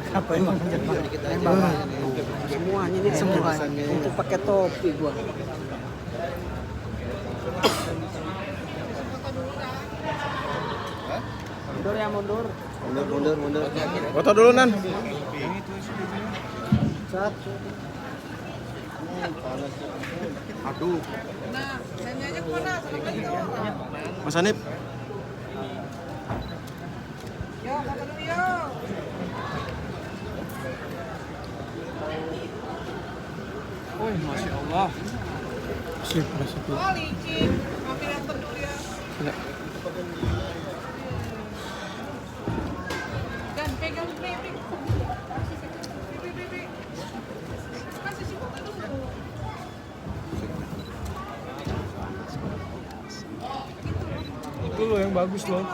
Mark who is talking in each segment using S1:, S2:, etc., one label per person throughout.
S1: Apa emang semuanya nih semua untuk pakai topi gua. Mundur ya mundur. Mundur.
S2: Foto dulu Nan.
S1: Satu.
S2: Aduh.
S3: Nah, sendanya kemana? Sama itu.
S2: Mas Hanif.
S3: Yo, foto dulu yo.
S1: Oh, masya Allah. Sip, masuk.
S3: Oh, licin. Ambil yang dulu ya. Dan pegang pipi. Pipi. Kasih si foto dulu.
S1: Itu loh yang bagus loh.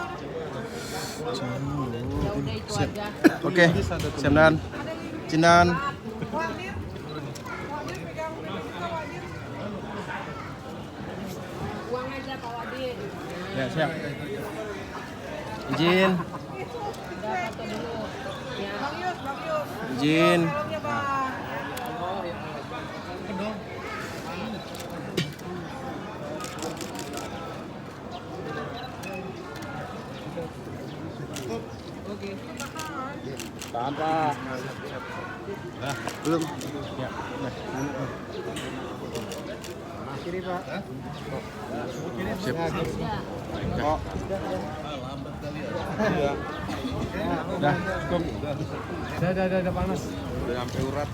S2: Siap. Oke, siap Dan. Cinan.
S3: Wadir pegang pipi Wadir. Uang aja Pak Wadir.
S2: Ya, siap. Izin.
S3: Bang Yus.
S2: Izin.
S3: Salamnya Bang.
S1: Tanpa.
S2: Belum.
S1: Ya. Kiri Pak.
S2: Siap.
S1: Kok.
S2: Udah, cukup.
S1: Udah panas.
S2: Udah sampai urat.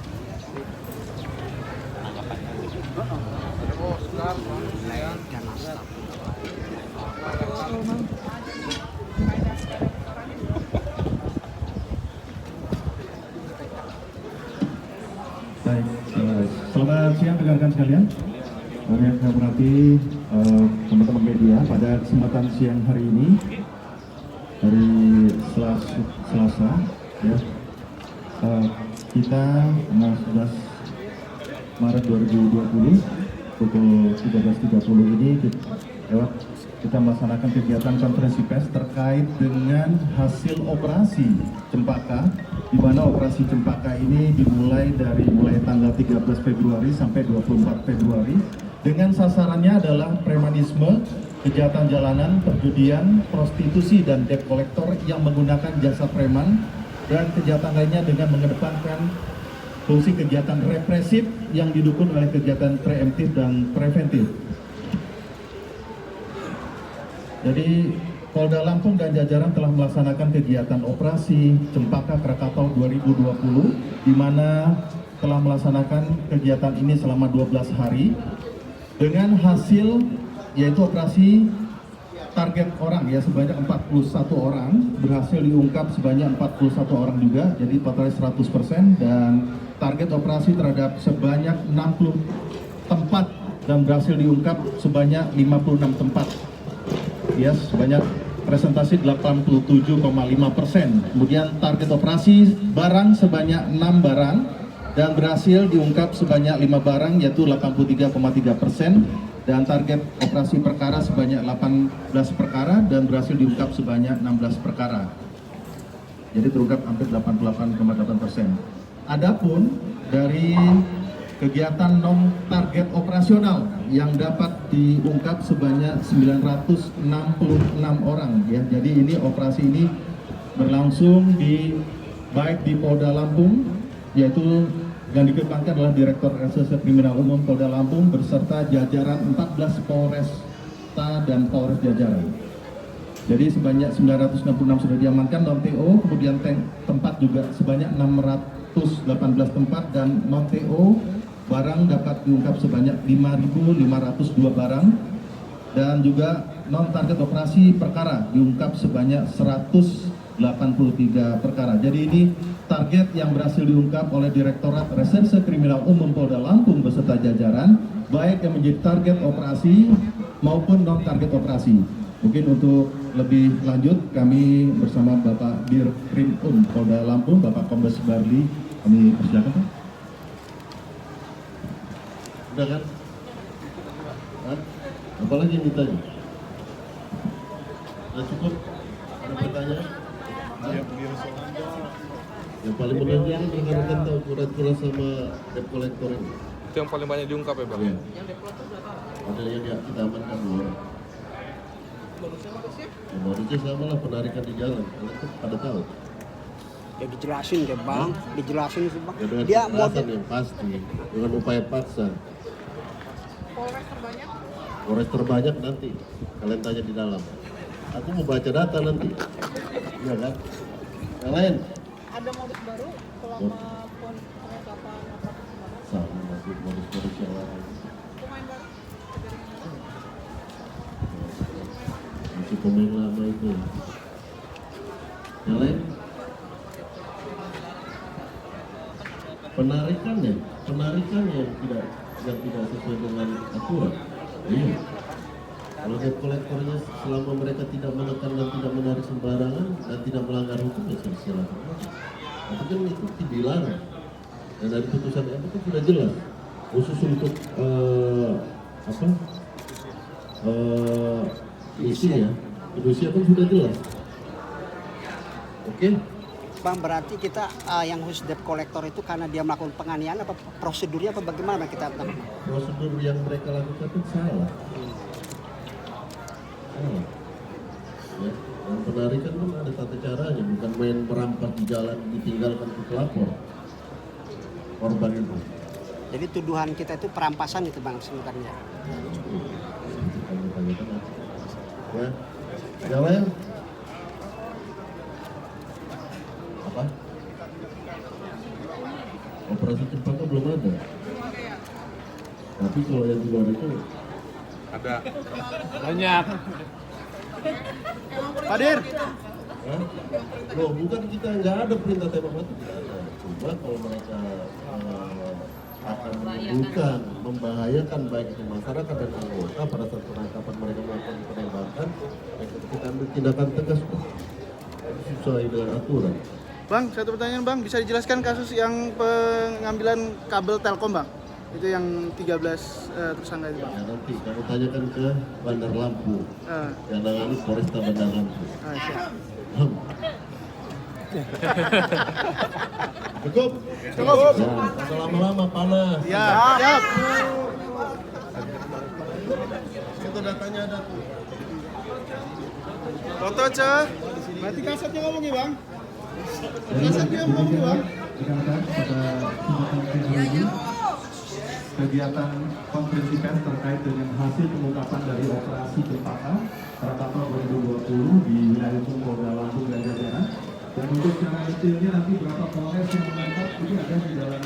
S4: Baik, selamat siang rekan-rekan sekalian. Yang saya hormati teman-teman media, pada kesempatan siang hari ini hari Selasa, ya, kita 11 Maret 2020 pukul 13.30 ini kita melaksanakan kegiatan konferensi pers terkait dengan hasil operasi Cempaka, di mana operasi Cempaka ini dimulai dari tanggal 13 Februari sampai 24 Februari dengan sasarannya adalah premanisme, kejahatan jalanan, perjudian, prostitusi, dan debt collector yang menggunakan jasa preman, dan kejahatan lainnya dengan mengedepankan fungsi kegiatan represif yang didukung oleh kegiatan preemptif dan preventif. Jadi Polda Lampung dan jajaran telah melaksanakan kegiatan operasi Cempaka Krakatau 2020, di mana telah melaksanakan kegiatan ini selama 12 hari dengan hasil yaitu operasi target orang ya sebanyak 41 orang, berhasil diungkap sebanyak 41 orang juga, jadi totalnya 100%, dan target operasi terhadap sebanyak 60 tempat dan berhasil diungkap sebanyak 56 tempat. Ya, sebanyak presentasi 87,5%. Kemudian target operasi barang sebanyak 6 barang dan berhasil diungkap sebanyak 5 barang yaitu 83,3%, dan target operasi perkara sebanyak 18 perkara dan berhasil diungkap sebanyak 16 perkara. Jadi terungkap hampir 88,8%. Adapun dari kegiatan non-target operasional yang dapat diungkap sebanyak 966 orang ya. Jadi ini operasi ini berlangsung baik di Polda Lampung, yaitu yang dikembangkan adalah Direktur Reserse Kriminal Umum Polda Lampung beserta jajaran 14 Polresta dan Polres jajaran. Jadi sebanyak 966 sudah diamankan non-TO, kemudian tempat juga sebanyak 618 tempat, dan non-TO barang dapat diungkap sebanyak 5.502 barang, dan juga non-target operasi perkara diungkap sebanyak 183 perkara. Jadi ini target yang berhasil diungkap oleh Direktorat Reserse Kriminal Umum Polda Lampung beserta jajaran, baik yang menjadi target operasi maupun non-target operasi. Mungkin untuk lebih lanjut kami bersama Bapak Dirkrim Polda Lampung, Bapak Kombes Barli, kami persilakan Pak. Udah kan? Apalagi yang ditanya? Sudah cukup? pertanyaan? Yang paling menonjol rekan-rekan tahu surat-surat sama debt collector ini.
S2: Itu yang paling banyak diungkap ya bang?
S4: Iya. Ada yang ya, kita amankan dua orang. Ya, modusnya sama lah, penarikan di jalan. Kalian pada tahu.
S1: Ya dijelasin deh bang, dijelasin sih bang.
S4: Ya dengan
S1: Dia
S4: kekerasan yang pasti, dengan upaya paksa.
S3: Polres terbanyak.
S4: Polres terbanyak nanti, kalian tanya di dalam. Aku mau baca data nanti. Iya kan? Yang lain?
S3: Ada modus baru selama penetapan apa kemarin?
S4: Sama masih modus-modus yang lain.
S3: Pemain baru.
S4: Masih pemain lama itu. Yang lain? Penarikannya yang tidak sesuai dengan aturan. Iya. Kalau debt collectornya selama mereka tidak menekan dan tidak menarik sembarangan dan tidak melanggar hukum ya silakan. Tapi kan itu dilarang. Dan dari putusan MK itu sudah jelas. Khusus untuk isinya, fidusia pun sudah jelas. Oke?
S1: Bang berarti kita yang khusus debt collector itu karena dia melakukan penganiayaan apa prosedurnya apa bagaimana kita?
S4: Prosedur yang mereka lakukan itu salah. Salah. Ya. Dan penarikan kan ada tata caranya, bukan main merampas di jalan ditinggalkan ke pelapor korban itu.
S1: Jadi tuduhan kita itu perampasan itu bang sebenarnya.
S4: Ya, yang lain? Apa? Operasi cempaka belum ada. Tapi kalau yang di luar itu
S2: Ada.
S1: Banyak.
S3: Hadir.
S4: Hah? Loh, bukan kita nggak ada perintah tembak mati, tidak ada. Cuma kalau mereka akan menimbulkan, membahayakan baik itu masyarakat dan anggota pada saat penangkapan mereka melakukan penembakan, kita ambil tindakan tegas, sesuai dengan aturan.
S5: Bang, satu pertanyaan bang, bisa dijelaskan kasus yang pengambilan kabel Telkom bang? Itu yang 13 tersangka itu bang?
S4: Ya nanti kamu tanyakan ke Bandar Lampung, yang nangani Polresta Bandar Lampung.
S5: Siap.
S4: Cukup?
S5: Cukup.
S4: Ya, lama-lama panas.
S5: Ya, siap.
S4: Itu datanya ada tuh.
S5: Foto cah. Berarti kasetnya ngomong ya bang?
S4: Kasetnya ngomong ya bang? Rekan-rekan pada kesempatan ini kegiatan konferensi pers terkait dengan hasil pengungkapan dari operasi Cempaka Krakatau 2020 di wilayah hukum Polda Lampung dan jajaran. Dan untuk secara detailnya nanti berapa Polres yang menangkap ini ada di dalam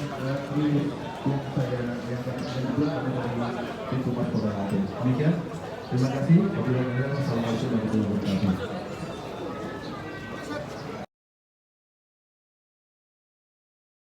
S4: rilis yang saya juga ada dari pintu Mas Polda Lampung. Demikian, terima kasih. Assalamualaikum warahmatullahi wabarakatuh.